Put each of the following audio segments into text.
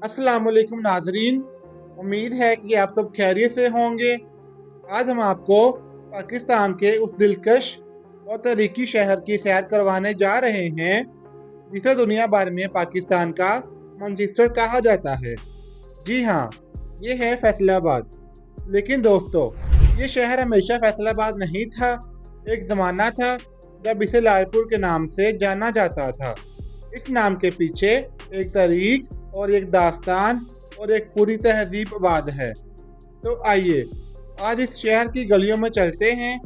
अस्सलाम वालेकुम नाजरीन, उम्मीद है कि आप सब खैरियत से होंगे। आज हम आपको पाकिस्तान के उस दिलकश और तारीखी शहर की सैर करवाने जा रहे हैं जिसे दुनिया भर में पाकिस्तान का मैनचेस्टर कहा जाता है। जी हाँ, ये है फैसलाबाद। लेकिन दोस्तों, ये शहर हमेशा फैसलाबाद नहीं था। एक ज़माना था जब इसे लालपुर के नाम से जाना जाता था। इस नाम के पीछे एक तारीख और एक दास्तान और एक पूरी तहजीब आबाद है। तो आइए आज इस शहर की गलियों में चलते हैं,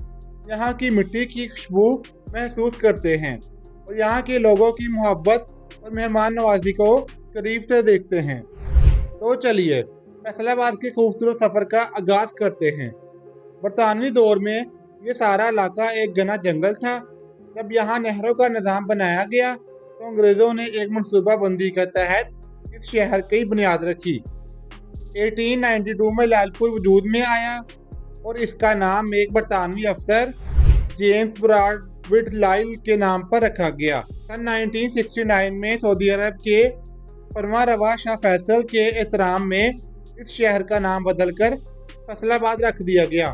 यहाँ की मिट्टी की खुशबू महसूस करते हैं और यहाँ के लोगों की मोहब्बत और मेहमान नवाजी को करीब से देखते हैं। तो चलिए फैसलाबाद के खूबसूरत सफ़र का आगाज़ करते हैं। बरतानवी दौर में ये सारा इलाका एक घना जंगल था। जब यहाँ नहरों का निज़ाम बनाया गया तो अंग्रेज़ों ने एक मनसूबाबंदी के तहत इस शहर की बुनियाद रखी। 1892 में लालपुर वजूद में आया और इसका नाम एक बरतानवी अफसर जेम्स ब्रॉडविट लाइल के नाम पर रखा गया। सन 1969 में सऊदी अरब के फरमारवा शाह फैसल के एहतराम में इस शहर का नाम बदलकर फैसलाबाद रख दिया गया।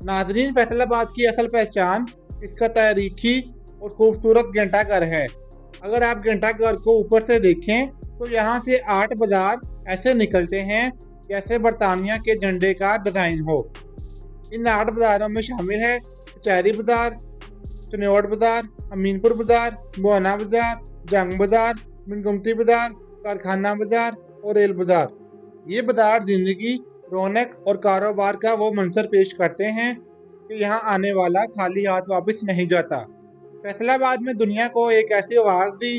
नाजरीन, फैसलाबाद की असल पहचान इसका तारीखी और खूबसूरत घंटाघर है। अगर आप घंटाघर को ऊपर से देखें तो यहाँ से 8 बाजार ऐसे निकलते हैं जैसे बरतानिया के झंडे का डिज़ाइन हो। इन 8 बाजारों में शामिल है कचहरी बाजार, चनौट बाजार, अमीनपुर बाजार, बोना बाजार, जंग बाजार, मिनगुमती बाजार, कारखाना बाजार और रेल बाजार। ये बाजार जिंदगी, रौनक और कारोबार का वो मंजर पेश करते हैं कि यहाँ आने वाला खाली हाथ वापस नहीं जाता। फैसलाबाद में दुनिया को एक ऐसी आवाज़ दी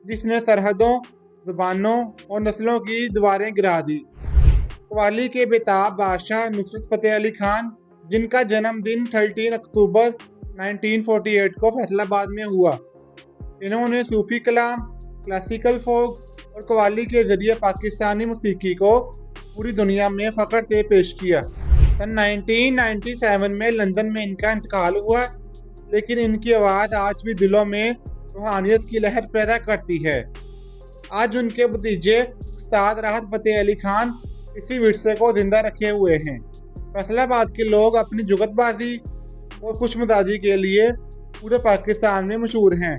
जिसने सरहदों, ज़ुबानों और नस्लों की दीवारें गिरा दी। कव्वाली के बेताब बादशाह नुसरत फ़तेह अली खान, जिनका जन्मदिन 13 अक्टूबर 1948 को फैसलाबाद में हुआ, इन्होंने सूफी कलाम, क्लासिकल फोक और कव्वाली के ज़रिए पाकिस्तानी मौसीकी को पूरी दुनिया में फ़ख्र से पेश किया। सन 1997 में लंदन में इनका इंतकाल हुआ, लेकिन इनकी आवाज़ आज भी दिलों में रूहानियत की लहर पैदा करती है। आज उनके भतीजे उस्ताद राहत फ़तेह अली खान इसी विरसे को जिंदा रखे हुए हैं। फैसलाबाद के लोग अपनी जुगतबाजी और खुशमिजाजी के लिए पूरे पाकिस्तान में मशहूर हैं।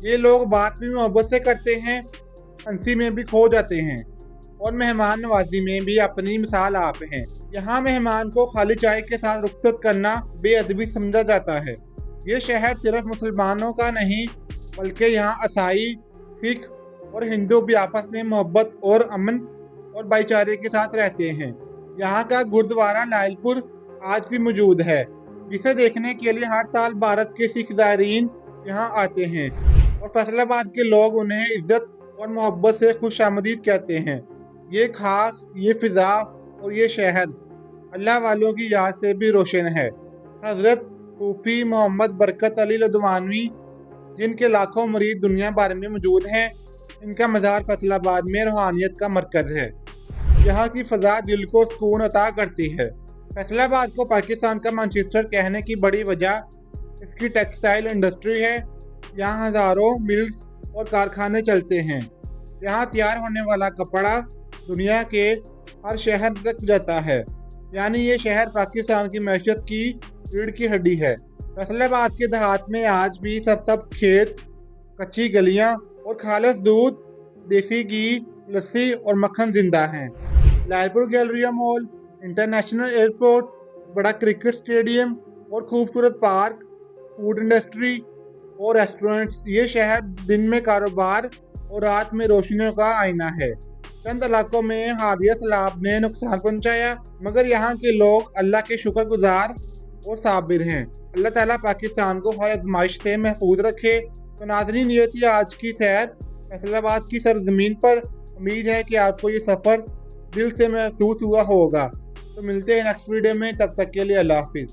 ये लोग बात भी मोहब्बत से करते हैं, हंसी में भी खो जाते हैं और मेहमान नवाजी में भी अपनी मिसाल आप हैं। यहाँ मेहमान को खाली चाय के साथ रुखसत करना बेअदबी समझा जाता है। ये शहर सिर्फ मुसलमानों का नहीं बल्कि यहाँ ईसाई, सिख और हिंदू भी आपस में मोहब्बत और अमन और भाईचारे के साथ रहते हैं। यहाँ का गुरुद्वारा लालपुर आज भी मौजूद है, जिसे देखने के लिए हर साल भारत के सिख ज़ायरीन यहाँ आते हैं और फैसलाबाद के लोग उन्हें इज्जत और मोहब्बत से खुशामदीद कहते हैं। ये खाक, ये फिजा और ये शहर अल्लाह वालों की याद से भी रोशन है। हज़रत सूफी मोहम्मद बरकत अली लदवानवी, जिनके लाखों मुरीद दुनिया भर में मौजूद हैं, इनका मज़ार फैसलाबाद में रूहानियत का मरकज़ है। यहाँ की फ़ज़ा दिल को सुकून अता करती है। फैसलाबाद को पाकिस्तान का मैनचेस्टर कहने की बड़ी वजह इसकी टेक्सटाइल इंडस्ट्री है। यहाँ हज़ारों मिल्स और कारखाने चलते हैं। यहाँ तैयार होने वाला कपड़ा दुनिया के हर शहर तक जाता है। यानी ये शहर पाकिस्तान की मैशत की रीढ़ की हड्डी है। फैसलाबाद के देहात में आज भी सरसब्ज़ खेत, कच्ची गलियाँ और खालिस दूध, देसी घी, लस्सी और मक्खन जिंदा हैं। Lalpur Galleria mall, international airport, बड़ा क्रिकेट स्टेडियम और खूबसूरत पार्क, फूड इंडस्ट्री और रेस्टोरेंट्स, ये शहर दिन में कारोबार और रात में रोशनियों का आईना है। चंद इलाकों में हालिया सैलाब ने नुकसान पहुंचाया, मगर यहाँ के लोग अल्लाह के शुक्रगुजार और साबिर हैं। अल्लाह ताला पाकिस्तान को हर आजमाइश से महफूज रखे। तो नाज़रीन, ये थी आज की सैर फैसलाबाद की सरजमीन पर। उम्मीद है कि आपको ये सफ़र दिल से महसूस हुआ होगा। तो मिलते हैं नेक्स्ट वीडियो में, तब तक के लिए अल्लाह हाफिज़।